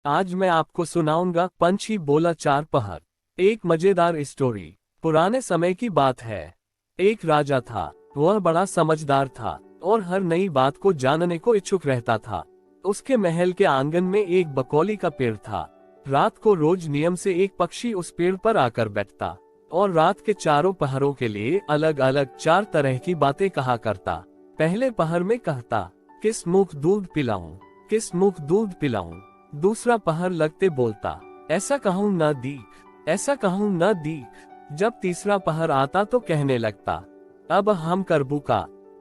आज मैं आपको सुनाऊंगा पंछी बोला चार पहर। एक मजेदार स्टोरी। पुराने समय की बात है। एक राजा था। वह बड़ा समझदार था और हर नई बात को जानने को इच्छुक रहता था। उसके महल के आंगन में एक बकौली का पेड़ था। रात को रोज नियम से एक पक्षी उस पेड़ पर आकर बैठता और रात के चारों पहरों के लिए अलग अलग चार तरह की बातें कहा करता। पहले पहर में कहता, किस मुख दूध पिलाऊं, किस मुख दूध पिलाऊं। दूसरा पहर लगते बोलता, ऐसा कहूं न दीख, ऐसा कहूं न दीख। जब तीसरा पहर आता तो कहने लगता, अब हम करबू का,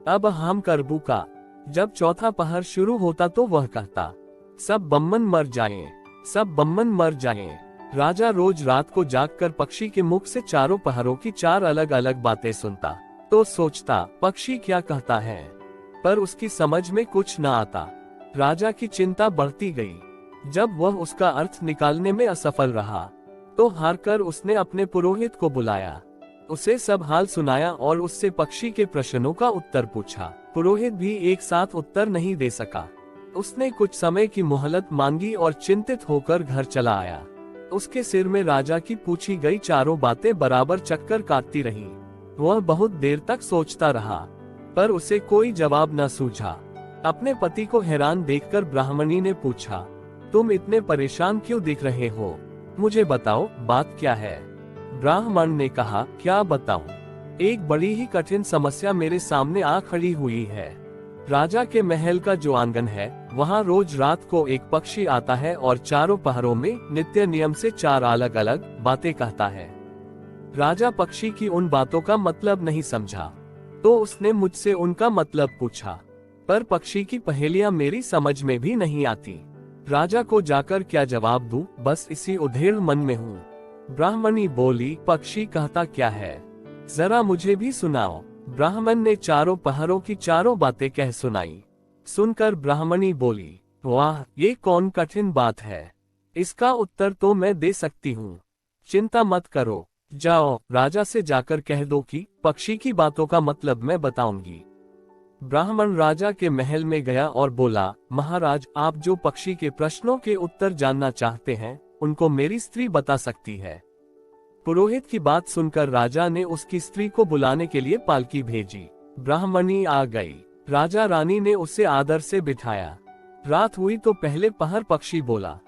अब हम करबू का। जब चौथा पहर शुरू होता तो वह कहता, सब बम्मन मर जाएं, सब बम्मन मर जाएं। राजा रोज रात को जागकर पक्षी के मुख से चारों पहरों की चार अलग अलग बातें सुनता तो सोचता पक्षी क्या कहता है, पर उसकी समझ में कुछ न आता। राजा की चिंता बढ़ती गई। जब वह उसका अर्थ निकालने में असफल रहा तो हारकर उसने अपने पुरोहित को बुलाया, उसे सब हाल सुनाया और उससे पक्षी के प्रश्नों का उत्तर पूछा। पुरोहित भी एक साथ उत्तर नहीं दे सका। उसने कुछ समय की मोहलत मांगी और चिंतित होकर घर चला आया। उसके सिर में राजा की पूछी गई चारों बातें बराबर चक्कर काटती रहीं। वह बहुत देर तक सोचता रहा, पर उसे कोई जवाब न सूझा। अपने पति को हैरान देखकर ब्राह्मणी ने पूछा, तुम इतने परेशान क्यों दिख रहे हो? मुझे बताओ, बात क्या है? ब्राह्मण ने कहा, क्या बताऊं? एक बड़ी ही कठिन समस्या मेरे सामने आ खड़ी हुई है। राजा के महल का जो आंगन है, वहाँ रोज रात को एक पक्षी आता है और चारों पहरों में नित्य नियम से चार अलग अलग बातें कहता है। राजा पक्षी की उन बातों का मतलब नहीं समझा, तो उसने मुझसे उनका मतलब पूछा, पर पक्षी की पहेलियां मेरी समझ में भी नहीं आती। राजा को जाकर क्या जवाब दूं, बस इसी उधेड़ मन में हूँ। ब्राह्मणी बोली, पक्षी कहता क्या है, जरा मुझे भी सुनाओ। ब्राह्मण ने चारों पहरों की चारों बातें कह सुनाई। सुनकर ब्राह्मणी बोली, वाह, ये कौन कठिन बात है, इसका उत्तर तो मैं दे सकती हूँ। चिंता मत करो, जाओ राजा से जाकर कह दो कि पक्षी की बातों का मतलब मैं बताऊंगी। ब्राह्मण राजा के महल में गया और बोला, महाराज, आप जो पक्षी के प्रश्नों के उत्तर जानना चाहते हैं, उनको मेरी स्त्री बता सकती है। पुरोहित की बात सुनकर राजा ने उसकी स्त्री को बुलाने के लिए पालकी भेजी। ब्राह्मणी आ गई। राजा रानी ने उसे आदर से बिठाया। रात हुई तो पहले पहर पक्षी बोला,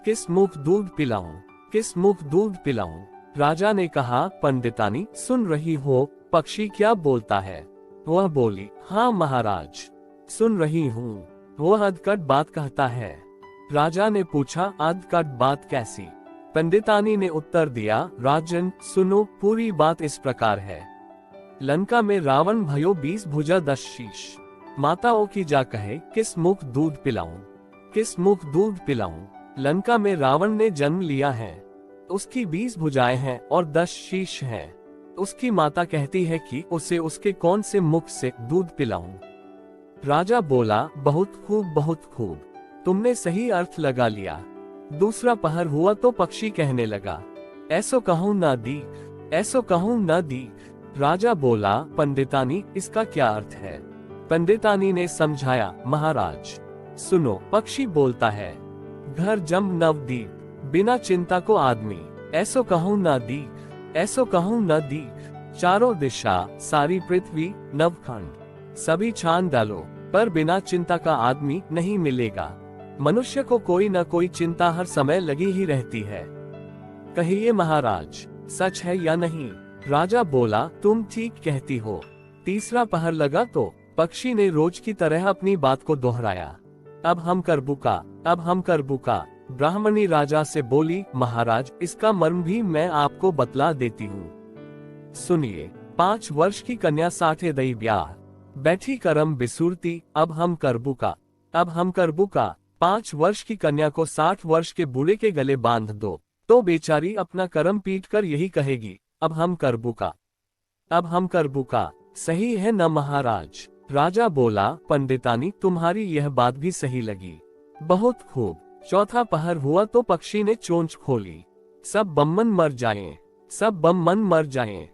किस मुख दूध पिलाऊं, किस मुख दूध पिलाऊं। राजा ने कहा, पंडितानी सुन रही हो, पक्षी क्या बोलता है? वह बोली, हाँ महाराज, सुन रही हूँ। वह अधकट बात कहता है। राजा ने पूछा, अधकट बात कैसी? पंडितानी ने उत्तर दिया, राजन सुनो, पूरी बात इस प्रकार है। लंका में रावण भयो 20 भुजा 10 शीश। माताओं की जा कहे, किस मुख दूध पिलाऊं, किस मुख दूध पिलाऊं। लंका में रावण ने जन्म लिया है। उसकी 20 भुजाएं हैं और 10 शीश हैं। उसकी माता कहती है कि उसे उसके कौन से मुख से दूध पिलाऊं। राजा बोला, बहुत खूब, बहुत खूब, तुमने सही अर्थ लगा लिया। दूसरा पहर हुआ तो पक्षी कहने लगा, ऐसो कहूं ना दीख, ऐसो कहूं ना दीख। राजा बोला, पंडितानी इसका क्या अर्थ है? पंडितानी ने समझाया, महाराज सुनो, पक्षी बोलता है, घर जम नवदीप, बिना चिंता को आदमी, ऐसो कहूं ना दीख, ऐसो कहूं न दीख। चारों दिशा, सारी पृथ्वी, नवखंड, सभी छान डालो, पर बिना चिंता का आदमी नहीं मिलेगा। मनुष्य को कोई न कोई चिंता हर समय लगी ही रहती है। कहिए महाराज, सच है या नहीं? राजा बोला, तुम ठीक कहती हो। तीसरा पहर लगा तो पक्षी ने रोज की तरह अपनी बात को दोहराया, अब हम करबू का, अब हम करबू का। ब्राह्मणी राजा से बोली, महाराज, इसका मर्म भी मैं आपको बतला देती हूँ। सुनिए। 5 वर्ष की कन्या साठे दई ब्याह, बैठी करम बिसुरती, अब हम करबू का, अब हम करबू का। 5 वर्ष की कन्या को 60 वर्ष के बूढ़े के गले बांध दो, तो बेचारी अपना करम पीट कर यही कहेगी, अब हम करबू का, अब हम करबू का। सही है न महाराज? राजा बोला, पंडितानी तुम्हारी यह बात भी सही लगी, बहुत खूब। चौथा पहर हुआ तो पक्षी ने चोंच खोली, सब बम्मन मर जाएं, सब बम्मन मर जाएं।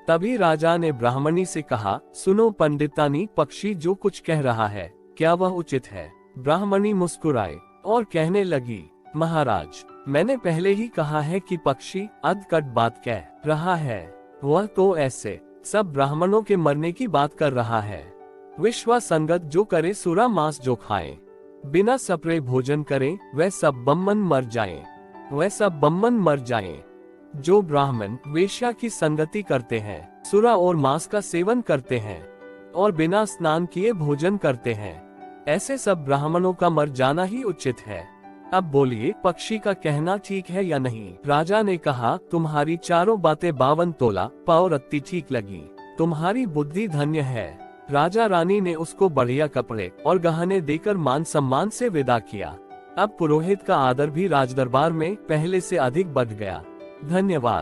तभी राजा ने ब्राह्मणी से कहा, सुनो पंडितानी, पक्षी जो कुछ कह रहा है, क्या वह उचित है? ब्राह्मणी मुस्कुराए और कहने लगी, महाराज, मैंने पहले ही कहा है कि पक्षी अधकट बात कह रहा है। वह तो ऐसे सब ब्राह्मणों के मरने की बात कर रहा है। विश्वासंगत जो करे सुरा मांस जो खाए, बिना सपरे भोजन करे वह सब बम्मन मर जाए, वह सब बम्मन मर जाए। जो ब्राह्मण वेश्या की संगति करते हैं, सुरा और मांस का सेवन करते हैं और बिना स्नान किए भोजन करते हैं, ऐसे सब ब्राह्मणों का मर जाना ही उचित है। अब बोलिए, पक्षी का कहना ठीक है या नहीं? राजा ने कहा, तुम्हारी चारों बातें 52 तोला पाव रत्ती ठीक लगी, तुम्हारी बुद्धि धन्य है। राजा रानी ने उसको बढ़िया कपड़े और गहने देकर मान सम्मान से विदा किया। अब पुरोहित का आदर भी राजदरबार में पहले से अधिक बढ़ गया। धन्यवाद।